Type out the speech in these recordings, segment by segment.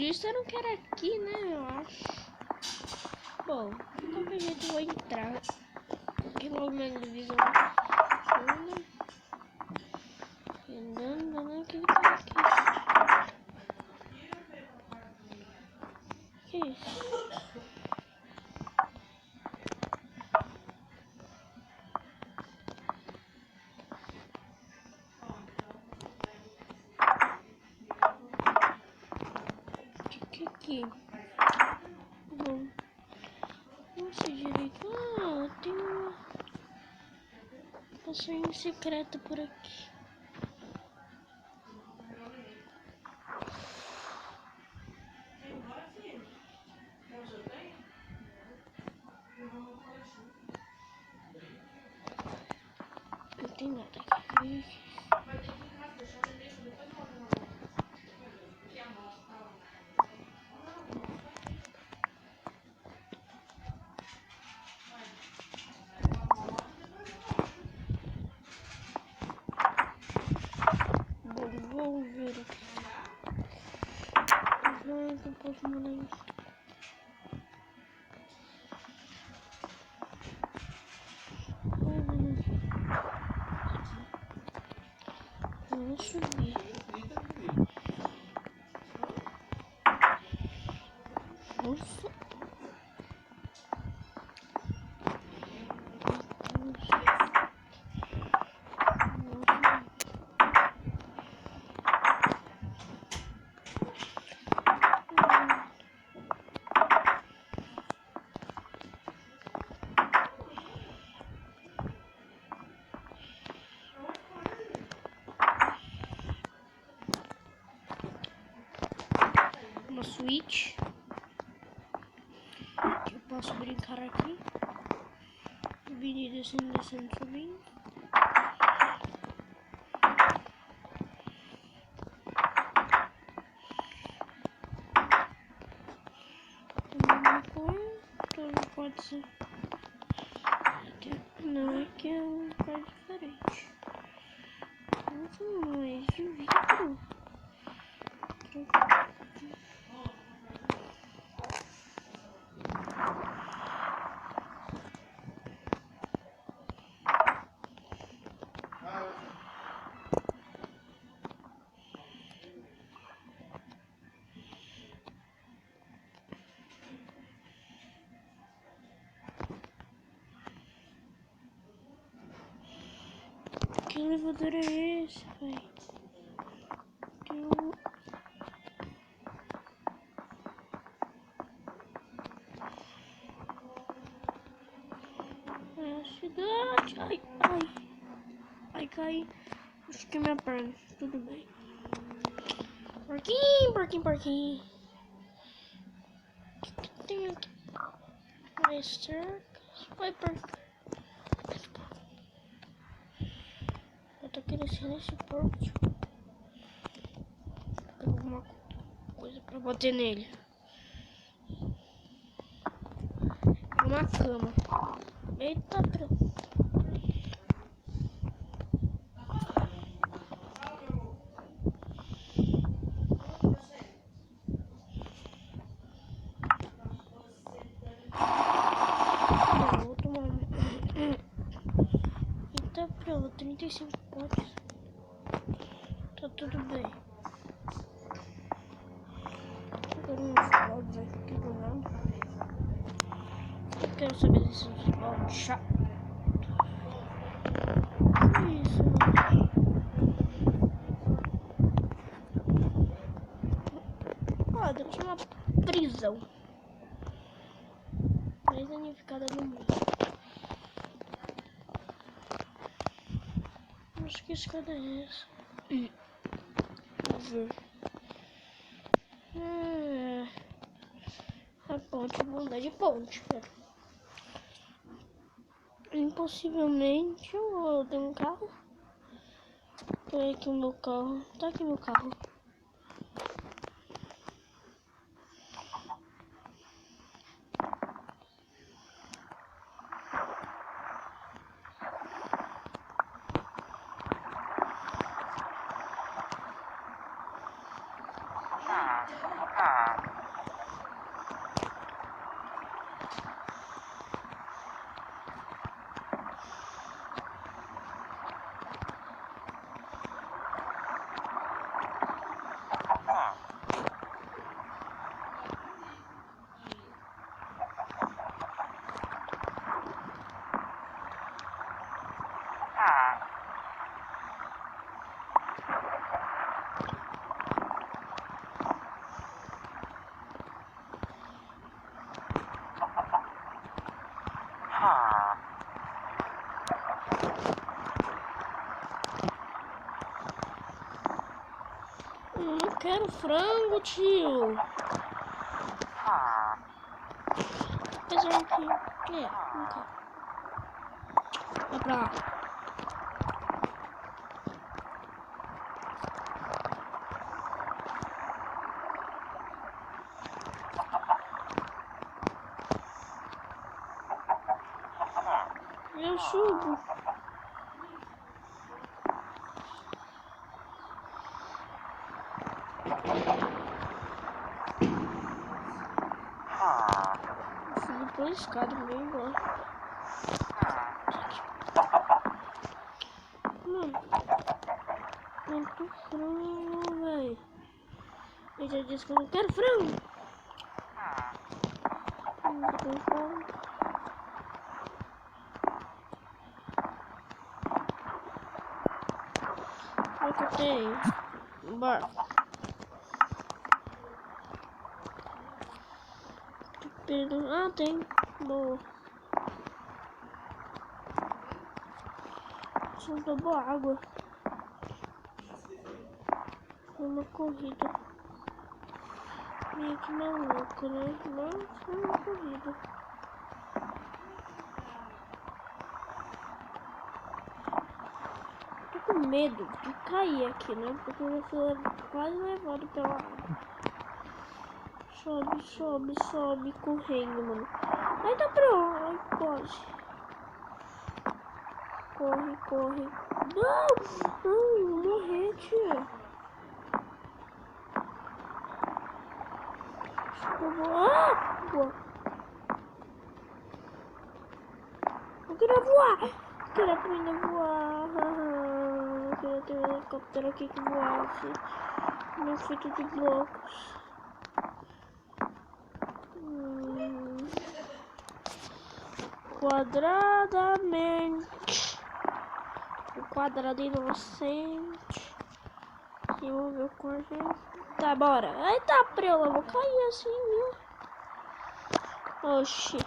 disseram que era aqui, né? Eu acho. Bom, de qualquer jeito eu vou entrar. Aqui logo minha divisão. Andando, que tá aqui. Que isso? Aqui. Bom, não sei direito. Ah, tem uma passagem secreta por aqui. Não tem nada aqui. Vou ver aqui. Não posso mandar isso. Vamos subir. Nossa. Uma suíte que eu posso brincar aqui. Subindo, descendo, subindo. Tudo pode ser. Não, aqui é um lugar diferente. Não é de vidro. Que elevador é esse, velho? É a cidade. Ai, ai. Ai, cai. Acho que minha perna. Tudo bem. Porquinho, porquinho, porquinho. O que tem aqui? Vai cercas. Vai porco. Eu tô crescendo esse porco. Pegar alguma coisa pra bater nele. Uma cama. Eita, pronto. Vou tomar uma. Eita, pronto. 35 pontos. Tá tudo bem. Agora uns baldes aqui do nada. Eu quero saber desses baldes chato. Que isso, mano? Ah, deve ser uma prisão. Mais danificada do mundo. Acho que escada é essa. Vou ver. A ponte, vou andar de ponte, cara. Impossivelmente eu tenho um carro. Tô aqui o meu carro. Tá aqui meu carro. Não quero frango, tio. Apesar que... não quero. Vai pra lá. Eu subo. Subi pela escada, meio igual. Mano, quanto frango, velho. Eu já disse que eu não quero frango. Não tô com fome. O que eu tenho? Bora. Ah, tem. Boa. Só tomou água. Foi uma corrida. Meio que maluca, né? Mas foi uma corrida. Tô com medo de cair aqui, né? Porque eu já fui quase levado pela água. Sobe, sobe, sobe, correndo, mano. Aí tá pronto, ai, quase. Corre, corre. Não, não, vou morrer, tio. Água. Eu queria voar. Eu queria aprender a voar. Eu queria ter um helicóptero aqui que voasse. Não feito de blocos. Quadradamente. O quadrado inocente. E vamos ver o correio. Tá, bora. Eita, prela, eu vou cair assim, viu? Oxi.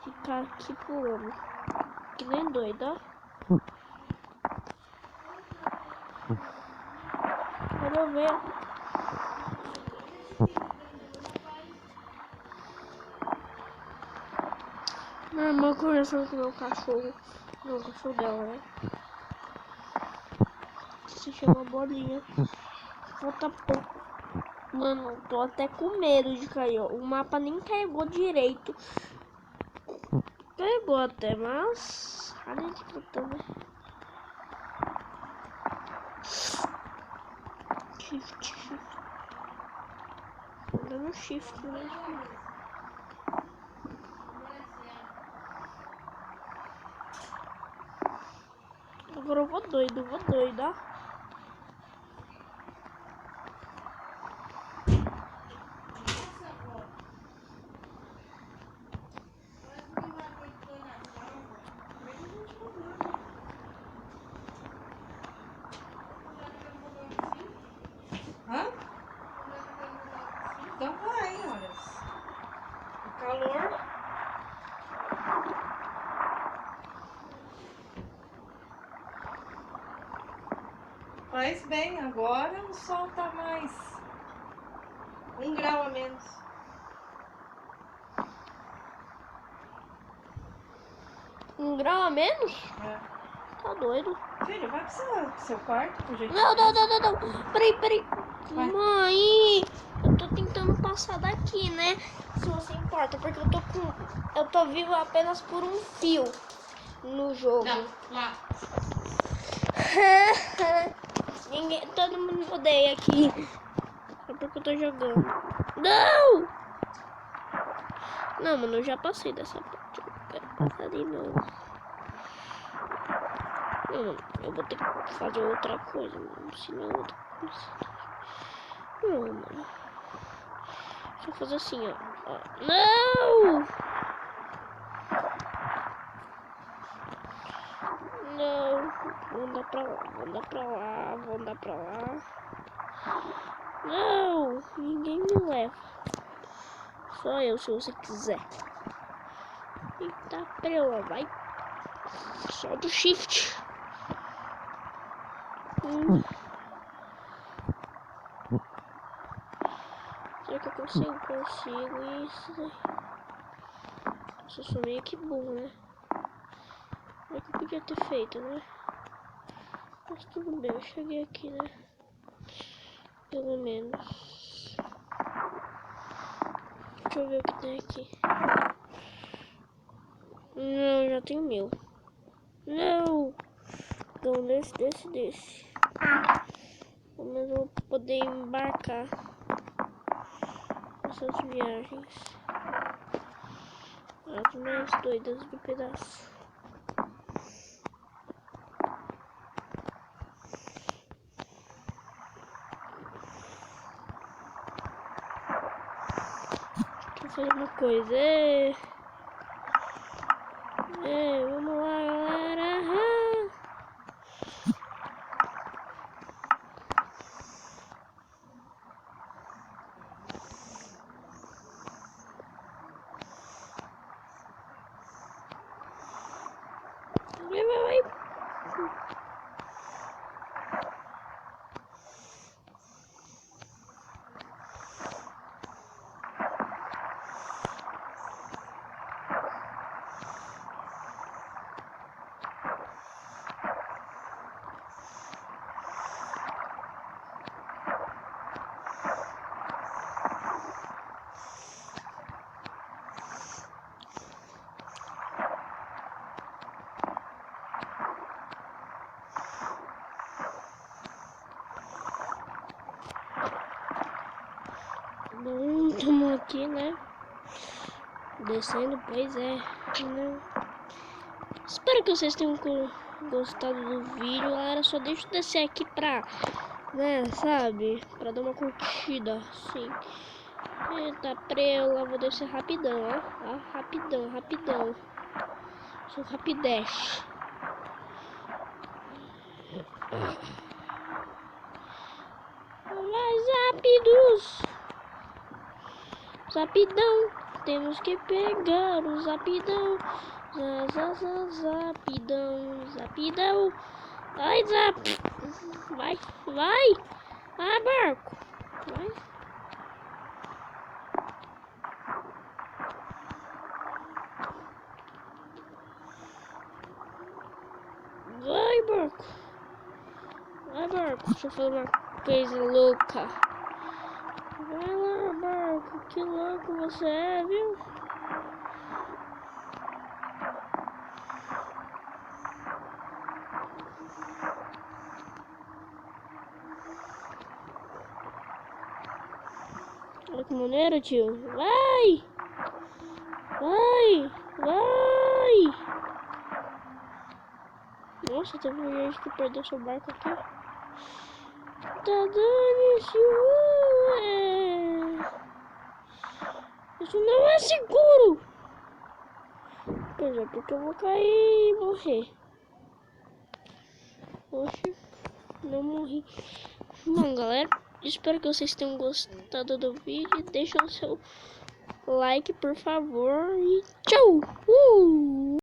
Ficar aqui pulando. Que nem doida, ó. Vamos ver. Minha irmã conversando com o meu cachorro. Não, o cachorro dela, né? Se chama Bolinha. Falta pouco. Mano, tô até com medo de cair, ó. O mapa nem carregou direito. Carregou até, mas... Olha de puta, né? Shift, shift. Dando shift mesmo. Agora eu vou doido, ó. Então vai, olha. O calor. Faz bem, agora o sol tá mais 1 grau a menos. Um grau a menos? É. Tá doido. Filho, vai pro seu quarto, pro jeito. Não. Peraí. Vai. Mãe, eu tô tentando passar daqui, né? Se você importa, porque eu tô vivo apenas por um fio no jogo. Não, lá. Todo mundo odeia aqui. É porque que eu tô jogando. Não! Não, mano, eu já passei dessa parte. Eu não quero passar de novo. Não, mano, eu vou ter que fazer outra coisa, mano. Senão eu vou ter que... Não, mano. Deixa eu fazer assim, ó. Não! Não! Vou andar pra lá, vou andar pra lá, vou andar pra lá. Não! Ninguém me leva. Só eu, se você quiser. Eita, prela, vai. Solta o shift. Será que eu consigo? Consigo isso. Nossa, eu sou meio que burro, né? É que eu podia ter feito, né? Mas tudo bem, eu cheguei aqui, né? Pelo menos. Deixa eu ver o que tem aqui. Não, já tenho mil. Não! Então, desse. Pelo menos eu vou poder embarcar nessas viagens. As mais doidas do pedaço. Deixa eu fazer uma coisa. Vamos lá, galera. Vai. Bom, estamos aqui, né? Descendo, pois é. Né? Espero que vocês tenham gostado do vídeo, galera. Só deixa eu descer aqui pra, né, sabe? Pra dar uma curtida, assim. Eita, prela, vou descer rapidão, ó. Rapidão. Sou rapidez. Mais rápidos. Rapidão. Temos que pegar o rapidão. Rapidão. Ai, zap. Vai. Vai, barco. Vai. Vai, barco. Deixa eu fazer uma coisa louca. Vai lá, barco. Que louco você é, viu? Olha que maneiro, tio. Vai! Nossa, teve gente que perdeu seu barco aqui. Tá dando-se. Isso não é seguro. Pois é, porque eu vou cair e morrer. Poxa, não morri. Bom, galera, espero que vocês tenham gostado do vídeo. Deixa o seu like, por favor. E tchau!